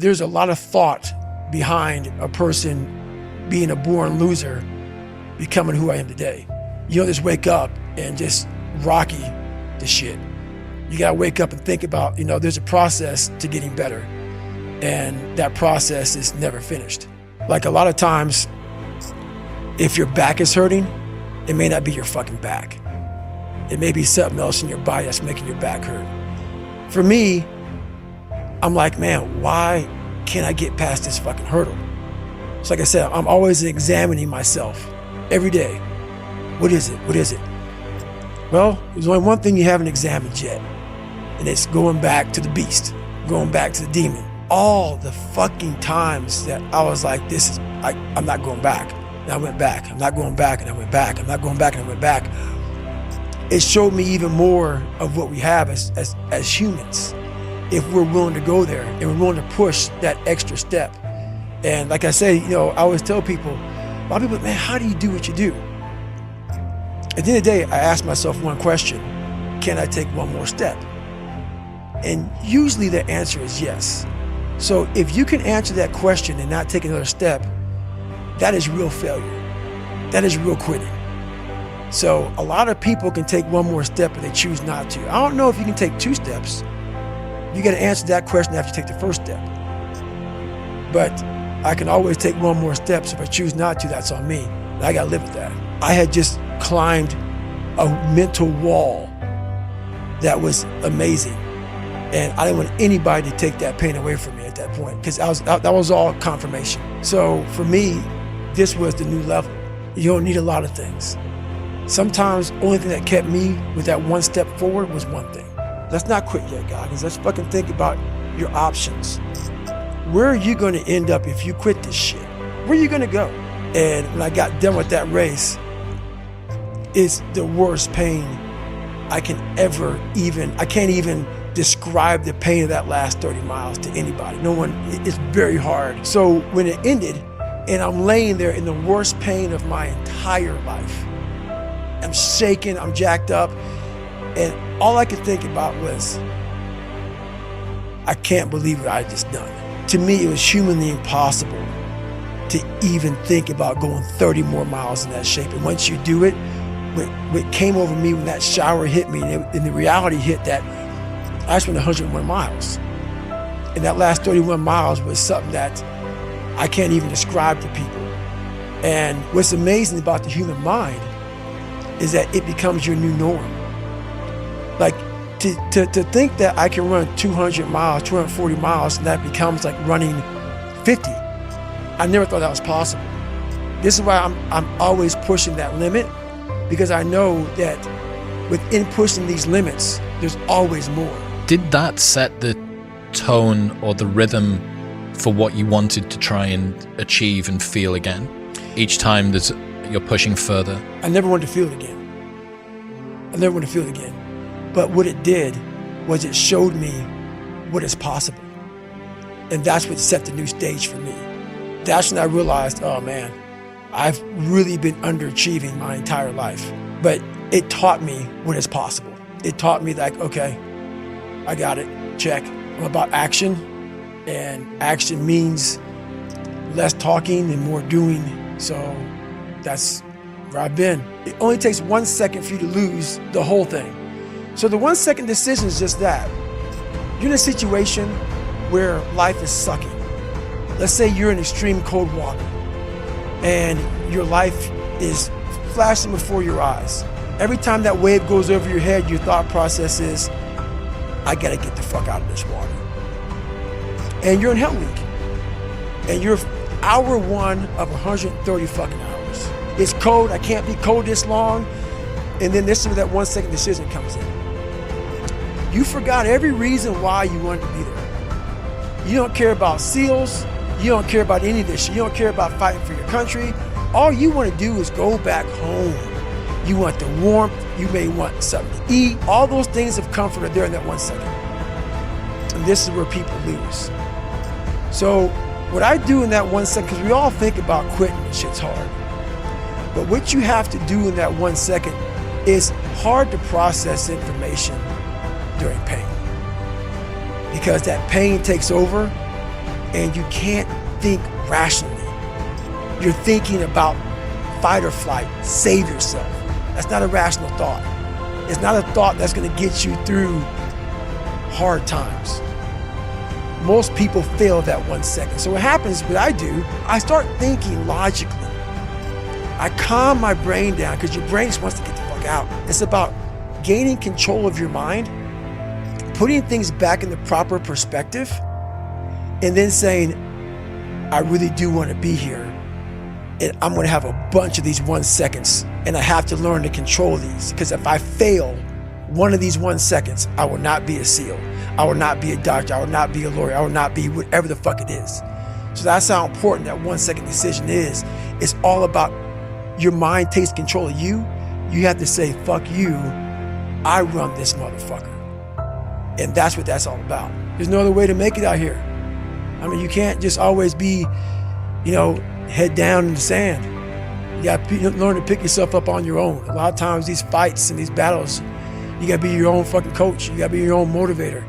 There's a lot of thought behind a person being a born loser, becoming who I am today. You don't just wake up and just rocky the shit. You gotta wake up and think about, there's a process to getting better. And that process is never finished. Like a lot of times, if your back is hurting, it may not be your fucking back. It may be something else in your body that's making your back hurt. For me, I'm like, man, why can't I get past this fucking hurdle? So like I said, I'm always examining myself every day. What is it? What is it? Well, there's only one thing you haven't examined yet, and it's going back to the beast, going back to the demon. All the fucking times that I was like, I'm not going back. And I went back. I'm not going back, and I went back. I'm not going back, and I went back. It showed me even more of what we have as humans, if we're willing to go there and we're willing to push that extra step. And like I say, I always tell people, a lot of people, man, how do you do what you do? At the end of the day, I ask myself one question: can I take one more step? And usually the answer is yes. So if you can answer that question and not take another step, that is real failure. That is real quitting. So a lot of people can take one more step, but they choose not to. I don't know if you can take two steps. You got to answer that question after you take the first step. But I can always take one more step, so if I choose not to, that's on me. And I got to live with that. I had just climbed a mental wall that was amazing. And I didn't want anybody to take that pain away from me at that point, because that was all confirmation. So for me, this was the new level. You don't need a lot of things. Sometimes the only thing that kept me with that one step forward was one thing. Let's not quit yet, Goggins. Let's fucking think about your options. Where are you going to end up if you quit this shit? Where are you going to go? And when I got done with that race, it's the worst pain I can't even describe the pain of that last 30 miles to anybody. It's very hard. So when it ended and I'm laying there in the worst pain of my entire life, I'm shaking, I'm jacked up, and all I could think about was, I can't believe what I just done. To me, it was humanly impossible to even think about going 30 more miles in that shape. And once you do it, what came over me when that shower hit me, and the reality hit that I just went 101 miles. And that last 31 miles was something that I can't even describe to people. And what's amazing about the human mind is that it becomes your new norm. Like to think that I can run 200 miles, 240 miles, and that becomes like running 50. I never thought that was possible. This is why I'm always pushing that limit, because I know that within pushing these limits, there's always more. Did that set the tone or the rhythm for what you wanted to try and achieve and feel again? Each time you're pushing further? I never wanted to feel it again. But what it did was it showed me what is possible. And that's what set the new stage for me. That's when I realized, oh man, I've really been underachieving my entire life. But it taught me what is possible. It taught me like, okay, I got it, check. I'm about action, and action means less talking and more doing. So that's where I've been. It only takes 1 second for you to lose the whole thing. So the 1 second decision is just that. You're in a situation where life is sucking. Let's say you're in extreme cold water and your life is flashing before your eyes. Every time that wave goes over your head, your thought process is, I gotta get the fuck out of this water. And you're in Hell Week. And you're hour 1 of 130 fucking hours. It's cold, I can't be cold this long. And then this is where that 1 second decision comes in. You forgot every reason why you wanted to be there. You don't care about SEALs. You don't care about any of this shit. You don't care about fighting for your country. All you want to do is go back home. You want the warmth. You may want something to eat. All those things of comfort are there in that 1 second. And this is where people lose. So what I do in that 1 second, because we all think about quitting and shit's hard. But what you have to do in that 1 second is hard to process information during pain. Because that pain takes over and you can't think rationally. You're thinking about fight or flight, save yourself. That's not a rational thought. It's not a thought that's gonna get you through hard times. Most people fail that 1 second. So what happens, what I do, I start thinking logically. I calm my brain down because your brain just wants to get the fuck out. It's about gaining control of your mind, putting things back in the proper perspective, and then saying, I really do want to be here. And I'm going to have a bunch of these 1 seconds, and I have to learn to control these, because if I fail one of these 1 seconds, I will not be a SEAL. I will not be a doctor. I will not be a lawyer. I will not be whatever the fuck it is. So that's how important that 1 second decision is. It's all about your mind takes control of you. You have to say, fuck you, I run this motherfucker. And that's what that's all about. There's no other way to make it out here. I mean, you can't just always be, head down in the sand. You got to learn to pick yourself up on your own. A lot of times these fights and these battles, you got to be your own fucking coach. You got to be your own motivator.